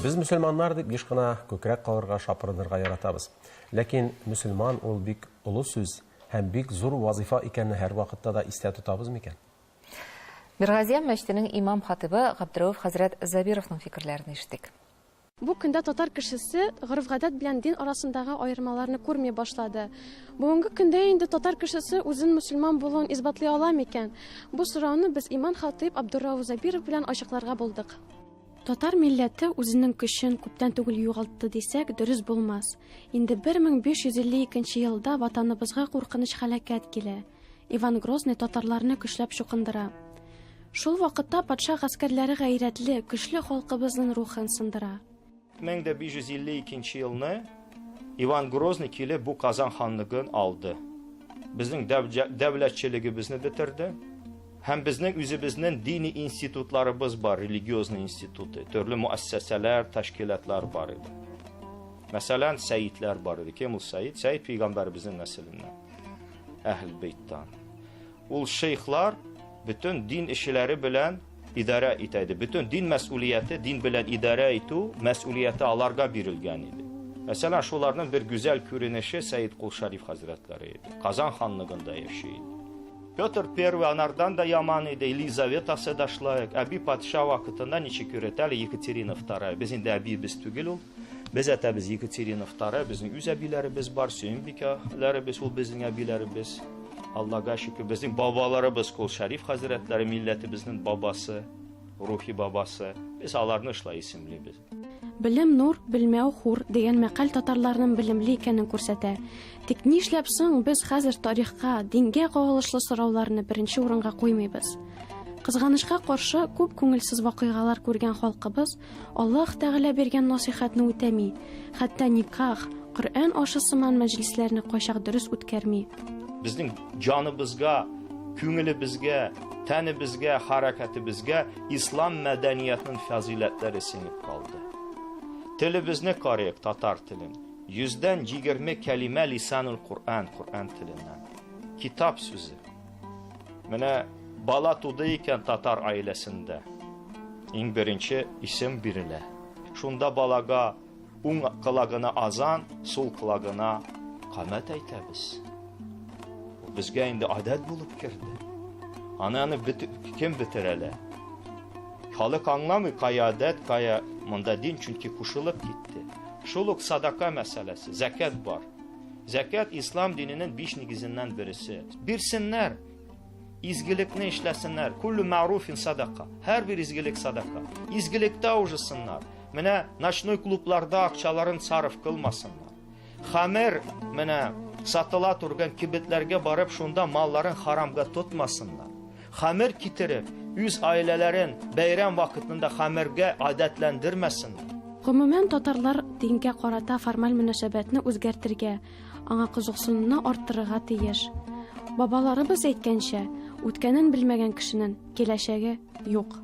Без мөселманнар дип еш кына күкрәк калырга, шапырынырга яратабыз. Ләкин мөселман ул бик олы сүз һәм бик зур вазифа икәнне һәр вакытта да истә тотабыз микән? Миргазия мәчетенең имам хатибы Габдрауф хәзрәт Забировның фикерләрен ишеттек. Бу көндә татар кешесе гореф-гадәт белән дин арасындагы аермаларны күрми башлады. Бүгенге көндә инде татар кешесе үзен мөселман булуын исбатлый ала микән? Бу сорауны без имам хатиб Абдуррауф Забиров белән ачыкларга булдык. Татар милләте үзенең көчен күптән түгел югалтты дисәк, дөрес булмас. Инде 1552 елда ватаныбызга куркыныч һәлакәт килә. Иван Грозный татарларны көчләп чукындыра. Шул вакытта патша гаскәрләре гайрәтле, көчле халкыбызның рухын сындыра. 1552 елны Иван Грозный килеп бу Казан ханлыгын алды. Безнең дәүләтчелегебезне бетерде. Һәм безнең үзебезнең дини институтларыбыз бар, религиозный институты, төрле муассасәләр, тәшкилатлар бар иде. Мәсәлән, сәйидләр бар иде. Кем ул сәйид? Сәйид пәйгамбәребезнең нәселеннән. Әһл-бейттан. Ул шейхлар bütün din эшләре белән идарә итә иде. Bütün din мәс'улияте, дин белән идарә итү мәс'улияте аларга бирелгән иде. Мәсәлән, шуларның бер гүзәл күренеше Сәйид Кул Шариф хәзрәтләре иде. Казан ханлыгында яши. Петр I анардан да яман иде, Елизаветасы да шулай. Әби патша вакытында ничек күрәтәле Екатерина II. Без инде әбибез түгел ул. Без әтәбез Екатерина II, безнең үз әбиләребез бар, Сөембикәләребез, ул безнең әбиләребез. Аллага шөкер, безнең бабаларыбыз Кул Шариф хәзрәтләре милләтебезнең бабасы, рухи бабасы. Без аларны шулай исемлибез. Белем нур, белмәү хур дигән мәкаль татарларның белемле икәнен күрсәтә. Тик нишләп соң без хәзер тарихка, дингә кагылышлы сорауларны беренче урынга куймыйбыз? Кызганычка каршы, күп күңелсез вакыйгалар күргән халкыбыз Аллаһ Тәгалә биргән насихатны үтәми, хәтта никах, Коръән ашы сыман мәҗлесләрне кайчак дөрес үткәрми. Безнең җаныбызга, күңелебезгә, тәнебезгә, хәрәкәтебезгә ислам мәдәниятының фазиләтләре сеңеп калды. Телебезне карыйк, татар телен. 120 кәлимә лисанул Коръән, Коръән теленнән. Китап сүзе. Менә бала туды икән татар аиләсендә. Иң беренче исем бирелә. Шунда балага уң кылагына азан, сул кылагына камәт әйтәбез. Безгә инде адәт булып керде. Аны кем бетерәләр? Халык аңламый, кая адәт, кая монда дин, чөнки кушылып китте. Шул ук садака мәсьәләсе, закат бар. Закат ислам диненең 5 нигезеннән берсе. Бирсеннәр, изгелекне эшләсеннәр. Куллу маруфин садака. Һәр бер изгелек садака. Изгелектә ужысыннар. Менә ночной клубларда акчаларын сарыф кылмасыннар. Хамер менә сатыла торган кибетләргә барып шунда малларын харамга тотмасыннар. Хамер китереп үз аиләләрен бәйрәм вакытында хамергә адәтләндермәсеннәр. Гомумән татарлар дингә карата формаль мөнәсәбәтне үзгәртергә, аңа кызыксынуны арттырырга тиеш. Бабаларыбыз әйткәнчә, үткәнен белмәгән кешенең киләчәге юк.